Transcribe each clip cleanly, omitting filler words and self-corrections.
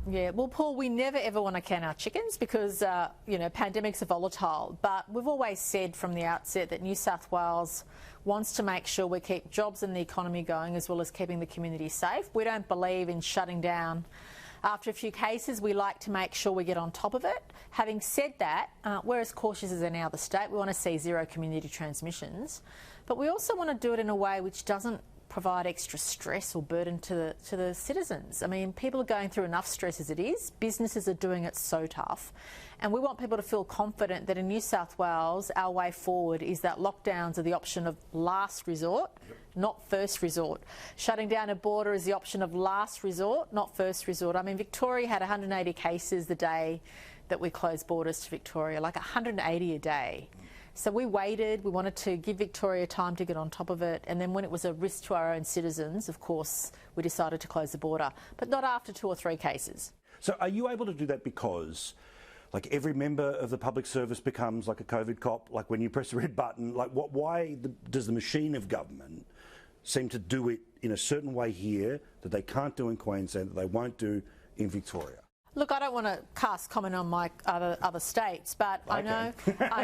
Yeah, well, Paul, we never ever want to count our chickens because, you know, pandemics are volatile. But we've always said from the outset that New South Wales wants to make sure we keep jobs and the economy going as well as keeping the community safe. We don't believe in shutting down after a few cases. We like to make sure we get on top of it. Having said that, we're as cautious as any other state. We want to see zero community transmissions. But we also want to do it in a way which doesn't provide extra stress or burden to the citizens. I mean, people are going through enough stress as it is. Businesses are doing it so tough. And we want people to feel confident that in New South Wales, our way forward is that lockdowns are the option of last resort, not first resort. Shutting down a border is the option of last resort, not first resort. I mean, Victoria had 180 cases the day that we closed borders to Victoria, like 180 a day. So we waited, we wanted to give Victoria time to get on top of it, and then when it was a risk to our own citizens, of course, we decided to close the border, but not after 2 or 3 cases. So are you able to do that because, like, every member of the public service becomes like a COVID cop, like when you press the red button? Like, why does the machine of government seem to do it in a certain way here that they can't do in Queensland, that they won't do in Victoria? Look, I don't want to cast comment on my other states, but I know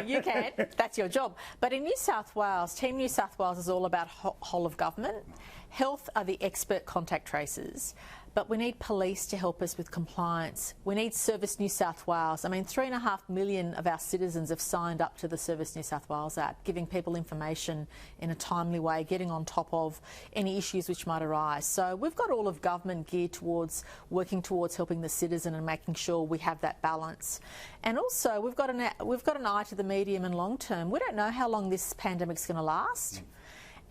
you can. That's your job. But in New South Wales, Team New South Wales is all about whole of government. Health are the expert contact tracers, but we need police to help us with compliance. We need Service New South Wales. I mean, 3.5 million of our citizens have signed up to the Service New South Wales app, giving people information in a timely way, getting on top of any issues which might arise. So we've got all of government geared towards working towards helping the citizen and making sure we have that balance. And also, we've got an eye to the medium and long term. We don't know how long this pandemic's going to last.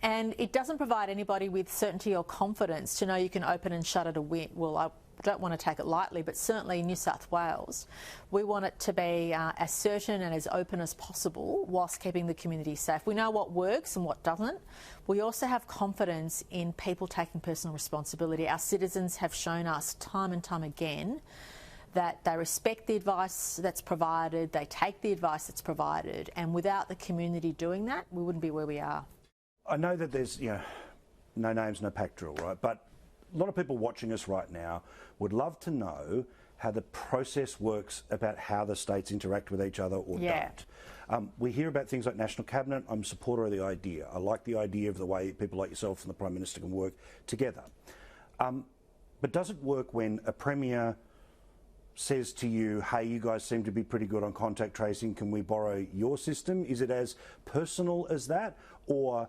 And it doesn't provide anybody with certainty or confidence to know you can open and shut at a whim. Well, I don't want to take it lightly, but certainly in New South Wales, we want it to be as certain and as open as possible whilst keeping the community safe. We know what works and what doesn't. We also have confidence in people taking personal responsibility. Our citizens have shown us time and time again that they respect the advice that's provided, they take the advice that's provided, and without the community doing that, we wouldn't be where we are. I know that there's, you know, no names, no pack drill, right? But a lot of people watching us right now would love to know how the process works about how the states interact with each other or don't. We hear about things like National Cabinet. I'm a supporter of the idea. I like the idea of the way people like yourself and the Prime Minister can work together. But does it work when a Premier says to you, hey, you guys seem to be pretty good on contact tracing, can we borrow your system? Is it as personal as that? Or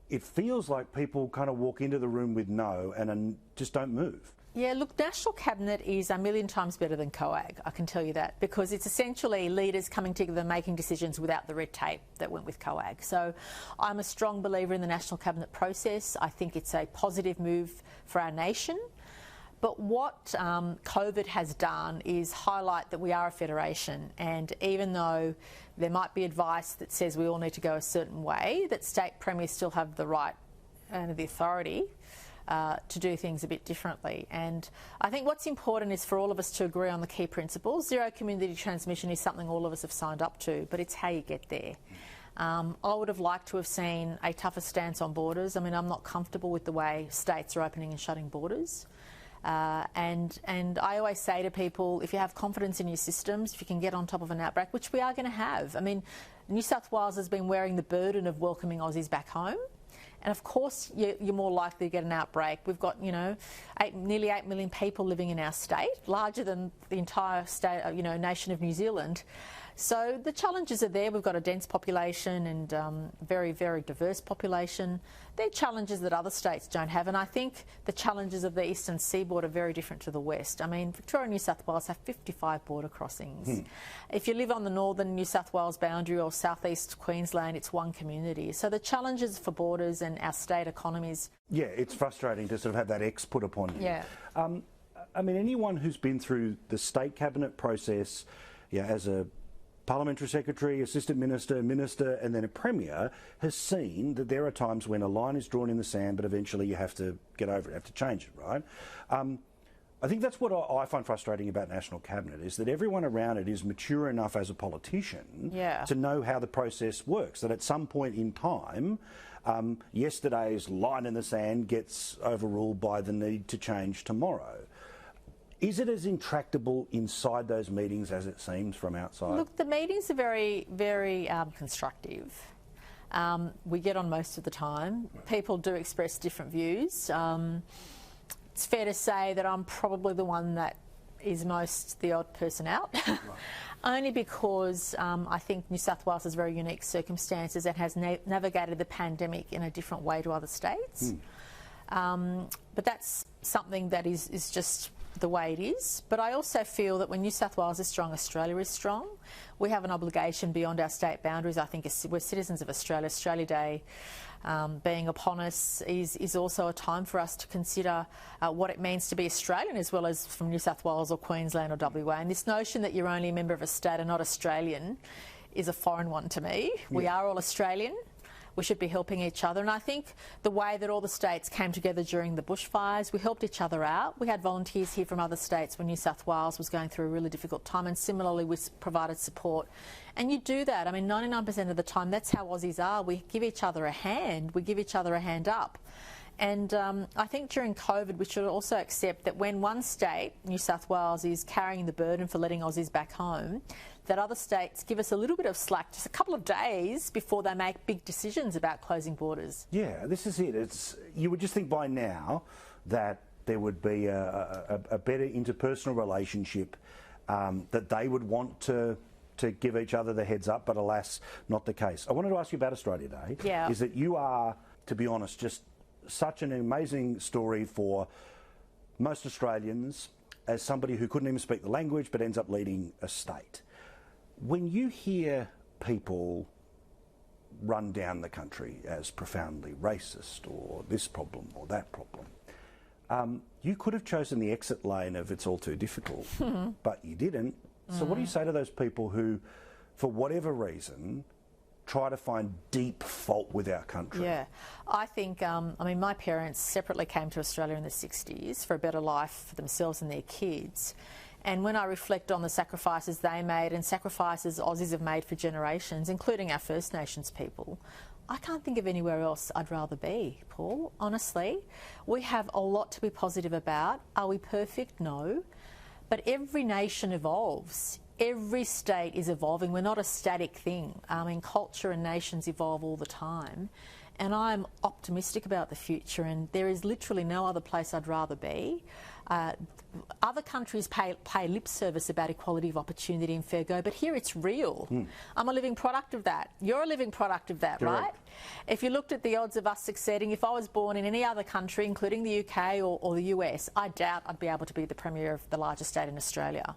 it feels like people kind of walk into the room with no and just don't move? Yeah, look, National Cabinet is a million times better than COAG, I can tell you that, because it's essentially leaders coming together making decisions without the red tape that went with COAG. So I'm a strong believer in the National Cabinet process. I think it's a positive move for our nation. But what COVID has done is highlight that we are a federation, and even though there might be advice that says we all need to go a certain way, that state premiers still have the right and the authority to do things a bit differently. And I think what's important is for all of us to agree on the key principles. Zero community transmission is something all of us have signed up to, but it's how you get there. I would have liked to have seen a tougher stance on borders. I mean, I'm not comfortable with the way states are opening and shutting borders. And I always say to people, if you have confidence in your systems, if you can get on top of an outbreak, which we are going to have. I mean, New South Wales has been wearing the burden of welcoming Aussies back home. And of course, you're more likely to get an outbreak. We've got, you know, nearly 8 million people living in our state, larger than the entire state, nation of New Zealand. So the challenges are there. We've got a dense population and very, very diverse population. They're challenges that other states don't have, and I think the challenges of the eastern seaboard are very different to the west. I mean, Victoria and New South Wales have 55 border crossings. If you live on the northern New South Wales boundary or southeast Queensland, it's one community. So the challenges for borders and our state economies... Yeah, it's frustrating to sort of have that X put upon you. Yeah. I mean, anyone who's been through the state cabinet process, as a Parliamentary Secretary, Assistant Minister, Minister and then a Premier has seen that there are times when a line is drawn in the sand, but eventually you have to get over it, have to change it, right? I think that's what I find frustrating about National Cabinet, is that everyone around it is mature enough as a politician to know how the process works, that at some point in time, yesterday's line in the sand gets overruled by the need to change tomorrow. Is it as intractable inside those meetings as it seems from outside? Look, the meetings are very, very constructive. We get on most of the time. People do express different views. It's fair to say that I'm probably the one that is most the odd person out. Right. Only because I think New South Wales has very unique circumstances and has navigated the pandemic in a different way to other states. But that's something that is just the way it is. But I also feel that when New South Wales is strong, Australia is strong. We have an obligation beyond our state boundaries. I think we're citizens of Australia. Australia Day being upon us is also a time for us to consider what it means to be Australian as well as from New South Wales or Queensland or WA. And this notion that you're only a member of a state and not Australian is a foreign one to me. Yeah. We are all Australian. We should be helping each other. And I think the way that all the states came together during the bushfires, we helped each other out. We had volunteers here from other states when New South Wales was going through a really difficult time, and similarly we provided support. And you do that. I mean, 99% of the time, that's how Aussies are. We give each other a hand. We give each other a hand up. And I think during COVID, we should also accept that when one state, New South Wales, is carrying the burden for letting Aussies back home, that other states give us a little bit of slack, just a couple of days before they make big decisions about closing borders. Yeah, this is it. You would just think by now that there would be a better interpersonal relationship, that they would want to give each other the heads up, but alas, not the case. I wanted to ask you about Australia Day. Yeah. Is that you are, to be honest, just such an amazing story for most Australians as somebody who couldn't even speak the language but ends up leading a state. When you hear people run down the country as profoundly racist or this problem or that problem, you could have chosen the exit lane of it's all too difficult, but you didn't. So what do you say to those people who, for whatever reason, try to find deep fault with our country? Yeah, I think, I mean, my parents separately came to Australia in the 60s for a better life for themselves and their kids. And when I reflect on the sacrifices they made and sacrifices Aussies have made for generations, including our First Nations people, I can't think of anywhere else I'd rather be, Paul, honestly. We have a lot to be positive about. Are we perfect? No. But every nation evolves. Every state is evolving. We're not a static thing. I mean, culture and nations evolve all the time. And I'm optimistic about the future, and there is literally no other place I'd rather be. Other countries pay lip service about equality of opportunity and fair go, but here it's real. I'm a living product of that. You're a living product of that, right? If you looked at the odds of us succeeding, if I was born in any other country, including the UK or the US, I doubt I'd be able to be the Premier of the largest state in Australia.